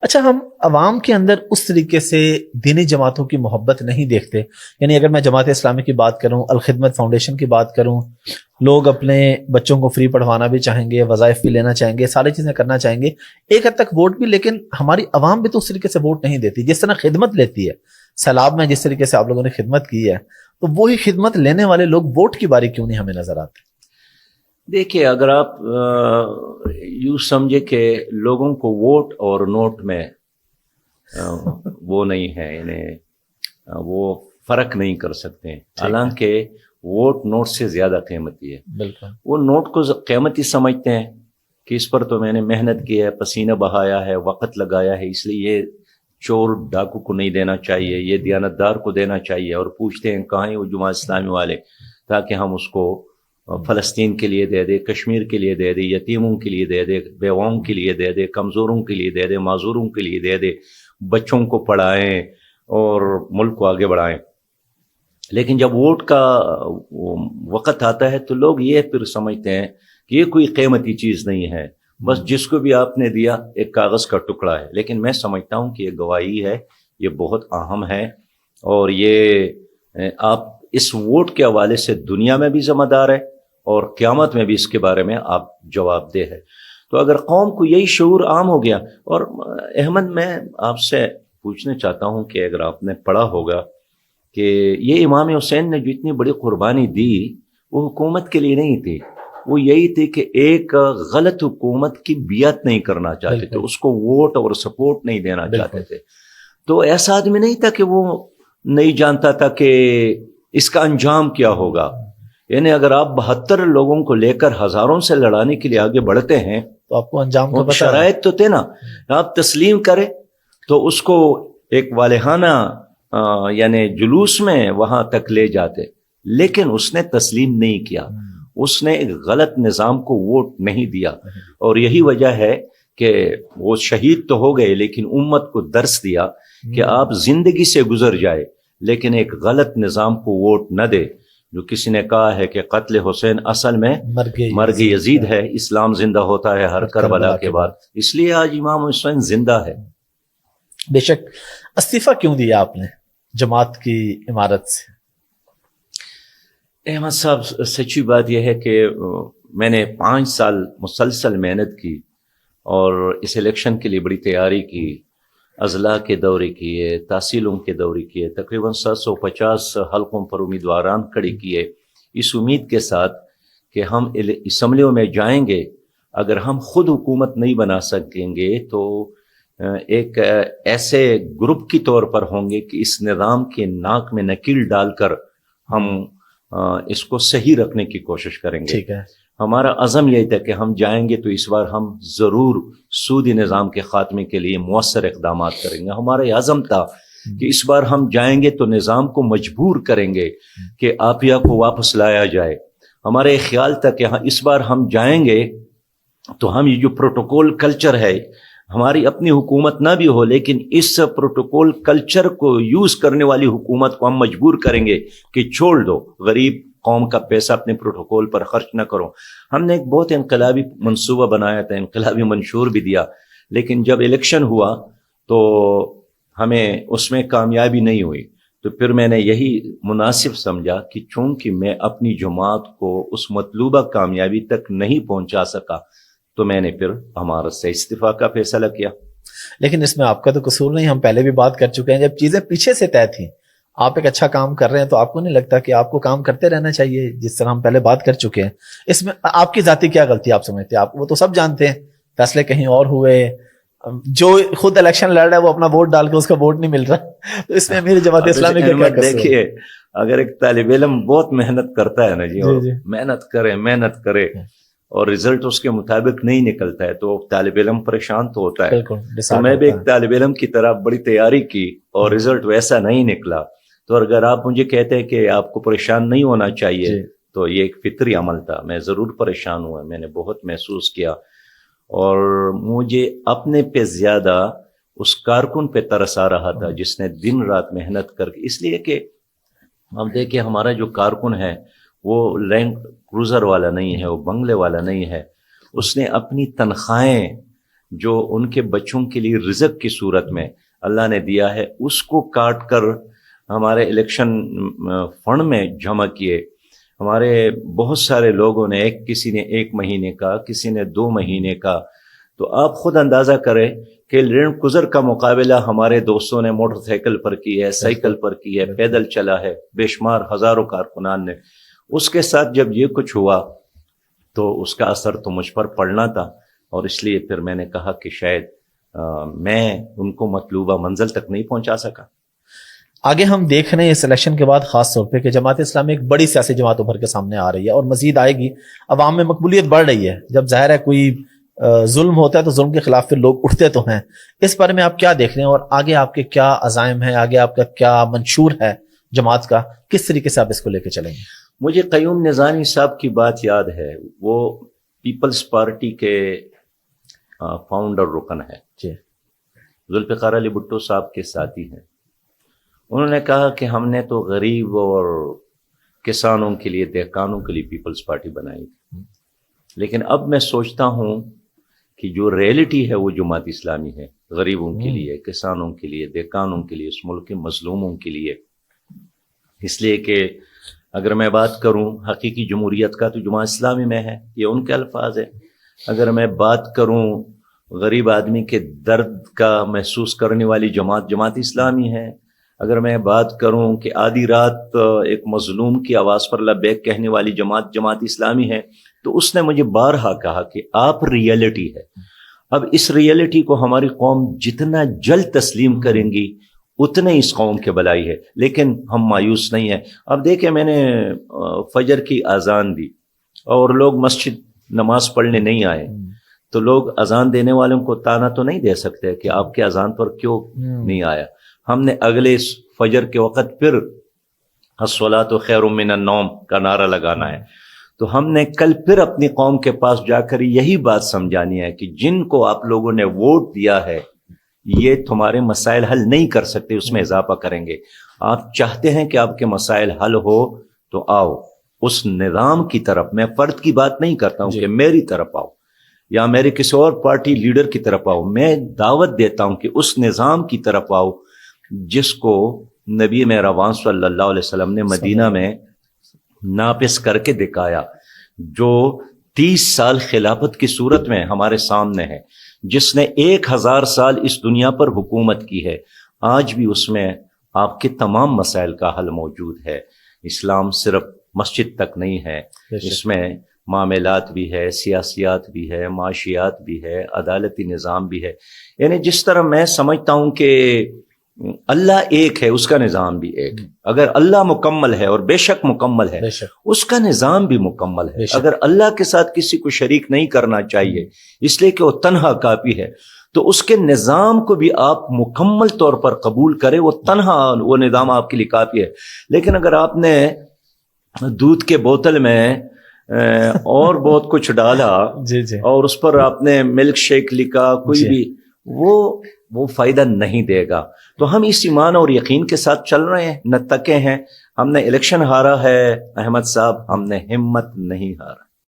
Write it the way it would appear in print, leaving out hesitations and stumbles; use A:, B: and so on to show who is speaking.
A: اچھا، ہم عوام کے اندر اس طریقے سے دینی جماعتوں کی محبت نہیں دیکھتے. یعنی اگر میں جماعت اسلامی کی بات کروں، الخدمت فاؤنڈیشن کی بات کروں، لوگ اپنے بچوں کو فری پڑھوانا بھی چاہیں گے، وظائف بھی لینا چاہیں گے، ساری چیزیں کرنا چاہیں گے، ایک حد تک ووٹ بھی. لیکن ہماری عوام بھی تو اس طریقے سے ووٹ نہیں دیتی جس طرح خدمت لیتی ہے. سیلاب میں جس طریقے سے آپ لوگوں نے خدمت کی ہے، تو وہی خدمت لینے والے لوگ ووٹ کی باری کیوں نہیں ہمیں نظر آتے؟
B: دیکھیے، اگر آپ یوں سمجھے کہ لوگوں کو ووٹ اور نوٹ میں وہ نہیں ہے، یعنی وہ فرق نہیں کر سکتے، حالانکہ ووٹ نوٹ سے زیادہ قیمتی ہے.
A: بالکل.
B: وہ نوٹ کو قیمتی سمجھتے ہیں کہ اس پر تو میں نے محنت کی ہے، پسینہ بہایا ہے، وقت لگایا ہے، اس لیے یہ چور ڈاکو کو نہیں دینا چاہیے، یہ دیانتدار کو دینا چاہیے. اور پوچھتے ہیں کہاں ہیں وہ جماعت اسلامی والے، تاکہ ہم اس کو فلسطین کے لیے دے دے، کشمیر کے لیے دے دے، یتیموں کے لیے دے دے، بیواؤں کے لیے دے دے، کمزوروں کے لیے دے دے، معذوروں کے لیے دے دے، بچوں کو پڑھائیں اور ملک کو آگے بڑھائیں. لیکن جب ووٹ کا وقت آتا ہے تو لوگ یہ پھر سمجھتے ہیں کہ یہ کوئی قیمتی چیز نہیں ہے، بس جس کو بھی آپ نے دیا ایک کاغذ کا ٹکڑا ہے. لیکن میں سمجھتا ہوں کہ یہ گواہی ہے، یہ بہت اہم ہے، اور یہ آپ اس ووٹ کے حوالے سے دنیا میں بھی ذمہ دار ہے اور قیامت میں بھی اس کے بارے میں آپ جواب دہ ہے. تو اگر قوم کو یہی شعور عام ہو گیا. اور احمد، میں آپ سے پوچھنا چاہتا ہوں کہ اگر آپ نے پڑھا ہوگا کہ یہ امام حسین نے جو اتنی بڑی قربانی دی، وہ حکومت کے لیے نہیں تھی، وہ یہی تھی کہ ایک غلط حکومت کی بیعت نہیں کرنا چاہتے تھے، اس کو ووٹ اور سپورٹ نہیں دینا چاہتے تھے. تو ایسا آدمی نہیں تھا کہ وہ نہیں جانتا تھا کہ اس کا انجام کیا ہوگا. یعنی اگر آپ 72 لوگوں کو لے کر ہزاروں سے لڑانے کے لیے آگے بڑھتے ہیں
A: تو آپ کو انجام کا پتہ ہے.
B: شرائط تو تھے نا، آپ تسلیم کریں تو اس کو ایک والہانہ یعنی جلوس میں وہاں تک لے جاتے. لیکن اس نے تسلیم نہیں کیا، اس نے ایک غلط نظام کو ووٹ نہیں دیا، اور یہی وجہ ہے کہ وہ شہید تو ہو گئے لیکن امت کو درس دیا کہ آپ زندگی سے گزر جائے لیکن ایک غلط نظام کو ووٹ نہ دے. جو کسی نے کہا ہے کہ قتل حسین اصل میں مرگ یزید ہے، اسلام زندہ ہوتا ہے ہر کربلا کے بعد. اس لیے آج امام حسین زندہ ہے.
A: بے شک. استعفیٰ کیوں دیا آپ نے جماعت کی عمارت سے؟
B: احمد صاحب، سچی بات یہ ہے کہ میں نے 5 سال مسلسل محنت کی اور اس الیکشن کے لیے بڑی تیاری کی، اضلاع کے دورے کیے، تحصیلوں کے دورے کیے، تقریباً 750 حلقوں پر امیدواران کھڑے کیے، اس امید کے ساتھ کہ ہم اسمبلیوں میں جائیں گے. اگر ہم خود حکومت نہیں بنا سکیں گے تو ایک ایسے گروپ کی طور پر ہوں گے کہ اس نظام کے ناک میں نکیل ڈال کر ہم اس کو صحیح رکھنے کی کوشش کریں گے.
A: ٹھیک ہے.
B: ہمارا عزم یہی تھا کہ ہم جائیں گے تو اس بار ہم ضرور سودی نظام کے خاتمے کے لیے مؤثر اقدامات کریں گے. ہمارا یہ عزم تھا کہ اس بار ہم جائیں گے تو نظام کو مجبور کریں گے کہ عافیہ کو واپس لایا جائے. ہمارا یہ خیال تھا کہ اس بار ہم جائیں گے تو ہم یہ جو پروٹوکول کلچر ہے، ہماری اپنی حکومت نہ بھی ہو لیکن اس پروٹوکول کلچر کو یوز کرنے والی حکومت کو ہم مجبور کریں گے کہ چھوڑ دو، غریب قوم کا پیسہ اپنے پروٹوکول پر خرچ نہ کرو. ہم نے ایک بہت انقلابی منصوبہ بنایا تھا، انقلابی منشور بھی دیا، لیکن جب الیکشن ہوا تو ہمیں اس میں کامیابی نہیں ہوئی. تو پھر میں نے یہی مناسب سمجھا کہ چونکہ میں اپنی جماعت کو اس مطلوبہ کامیابی تک نہیں پہنچا سکا تو میں نے پھر ہمارا سے استعفیٰ کا فیصلہ کیا.
A: لیکن اس میں آپ کا تو قصور نہیں، ہم پہلے بھی بات کر چکے ہیں، جب چیزیں پیچھے سے طے تھیں، آپ ایک اچھا کام کر رہے ہیں تو آپ کو نہیں لگتا کہ آپ کو کام کرتے رہنا چاہیے؟ جس طرح ہم پہلے بات کر چکے ہیں، اس میں آپ کی ذاتی کیا غلطی آپ سمجھتے ہیں؟ آپ وہ تو سب جانتے ہیں، فیصلے کہیں اور ہوئے، جو خود الیکشن لڑ رہا ہے وہ اپنا ووٹ ڈال کے اس کا ووٹ نہیں مل رہا، تو اس میں امیر جماعت اسلامی کا کیا قصور؟
B: دیکھیے، اگر ایک طالب علم بہت محنت کرتا ہے نا جی، اور محنت کرے اور رزلٹ اس کے مطابق نہیں نکلتا ہے تو طالب علم پریشان تو ہوتا ہے. تو میں بھی ایک طالب علم کی طرح بڑی تیاری کی اور رزلٹ ویسا نہیں نکلا. تو اگر آپ مجھے کہتے ہیں کہ آپ کو پریشان نہیں ہونا چاہیے تو یہ ایک فطری عمل تھا. میں ضرور پریشان ہوا، میں نے بہت محسوس کیا، اور مجھے اپنے پہ زیادہ اس کارکن پہ ترس آ رہا تھا جس نے دن رات محنت کر کے، اس لیے کہ ہم دیکھیں ہمارا جو کارکن ہے وہ لینڈ کروزر والا نہیں ہے، وہ بنگلے والا نہیں ہے، اس نے اپنی تنخواہیں جو ان کے بچوں کے لیے رزق کی صورت میں اللہ نے دیا ہے اس کو کاٹ کر ہمارے الیکشن فنڈ میں جمع کیے. ہمارے بہت سارے لوگوں نے کسی نے 1 مہینے کا، کسی نے 2 مہینے کا. تو آپ خود اندازہ کریں کہ لینڈ کروزر کا مقابلہ ہمارے دوستوں نے موٹر سائیکل پر کی ہے، سائیکل پر کی ہے، پیدل چلا ہے، بے شمار ہزاروں کارکنان نے. اس کے ساتھ جب یہ کچھ ہوا تو اس کا اثر تو مجھ پر پڑنا تھا، اور اس لیے پھر میں نے کہا کہ شاید میں ان کو مطلوبہ منزل تک نہیں پہنچا سکا.
A: آگے ہم دیکھ رہے ہیں اس الیکشن کے بعد خاص طور پہ کہ جماعت اسلامی ایک بڑی سیاسی جماعت ابھر کے سامنے آ رہی ہے اور مزید آئے گی. عوام میں مقبولیت بڑھ رہی ہے. جب ظاہر ہے کوئی ظلم ہوتا ہے تو ظلم کے خلاف پھر لوگ اٹھتے تو ہیں. اس بارے میں آپ کیا دیکھ رہے ہیں اور آگے آپ کے کیا عزائم ہیں، آگے آپ کا کیا منشور ہے جماعت کا، کس طریقے سے آپ اس کو لے کے چلیں گے؟
B: مجھے قیوم نظامی صاحب کی بات یاد ہے. وہ پیپلز پارٹی کے فاؤنڈر رکن ہے،
A: جی،
B: ذوالفقار علی بھٹو صاحب کے ساتھی ہیں. انہوں نے کہا کہ ہم نے تو غریب اور کسانوں کے لیے، دہقانوں کے لیے پیپلز پارٹی بنائی تھی، لیکن اب میں سوچتا ہوں کہ جو ریئلٹی ہے وہ جماعت اسلامی ہے، غریبوں کے لیے، کسانوں کے لیے، دہقانوں کے لیے، اس ملک کے مظلوموں کے لیے. اس لیے کہ اگر میں بات کروں حقیقی جمہوریت کا تو جماعت اسلامی میں ہے، یہ ان کے الفاظ ہیں. اگر میں بات کروں غریب آدمی کے درد کا محسوس کرنے والی جماعت اسلامی ہے. اگر میں بات کروں کہ آدھی رات ایک مظلوم کی آواز پر لبیک کہنے والی جماعت اسلامی ہے، تو اس نے مجھے بارہا کہا کہ آپ ریئلٹی ہے. اب اس ریئلٹی کو ہماری قوم جتنا جلد تسلیم کریں گی اتنے اس قوم کے بلائی ہے، لیکن ہم مایوس نہیں ہیں. اب دیکھیں، میں نے فجر کی اذان دی اور لوگ مسجد نماز پڑھنے نہیں آئے، تو لوگ اذان دینے والوں کو تانا تو نہیں دے سکتے کہ آپ کے اذان پر کیوں نہیں آیا. ہم نے اگلے فجر کے وقت پھر الصلاۃ خیر من النوم کا نعرہ لگانا ہے. تو ہم نے کل پھر اپنی قوم کے پاس جا کر یہی بات سمجھانی ہے کہ جن کو آپ لوگوں نے ووٹ دیا ہے یہ تمہارے مسائل حل نہیں کر سکتے، اس میں اضافہ کریں گے. آپ چاہتے ہیں کہ آپ کے مسائل حل ہو تو آؤ اس نظام کی طرف. میں فرد کی بات نہیں کرتا ہوں کہ میری طرف آؤ یا میرے کسی اور پارٹی لیڈر کی طرف آؤ. میں دعوت دیتا ہوں کہ اس نظام کی طرف آؤ جس کو نبی مہربان صلی اللہ علیہ وسلم نے مدینہ میں نافذ کر کے دکھایا، جو 30 سال خلافت کی صورت میں ہمارے سامنے ہے، جس نے 1000 سال اس دنیا پر حکومت کی ہے. آج بھی اس میں آپ کے تمام مسائل کا حل موجود ہے. اسلام صرف مسجد تک نہیں ہے، اس میں معاملات بھی ہے، سیاسیات بھی ہے، معاشیات بھی ہے، عدالتی نظام بھی ہے. یعنی جس طرح میں سمجھتا ہوں کہ اللہ ایک ہے، اس کا نظام بھی ایک ہے. اگر اللہ مکمل ہے، اور بے شک مکمل ہے، اس کا نظام بھی مکمل ہے. اگر اللہ کے ساتھ کسی کو شریک نہیں کرنا چاہیے اس لیے کہ وہ تنہا کافی ہے، تو اس کے نظام کو بھی آپ مکمل طور پر قبول کریں. وہ تنہا وہ نظام آپ کے لیے کافی ہے. لیکن اگر آپ نے دودھ کے بوتل میں اور بہت کچھ ڈالا اور اس پر آپ نے ملک شیک لکھا، کوئی بھی وہ فائدہ نہیں دے گا. تو ہم اس ایمان اور یقین کے ساتھ چل رہے ہیں، نہ تکے ہیں. ہم نے الیکشن ہارا ہے احمد صاحب، ہم نے ہمت نہیں ہارا.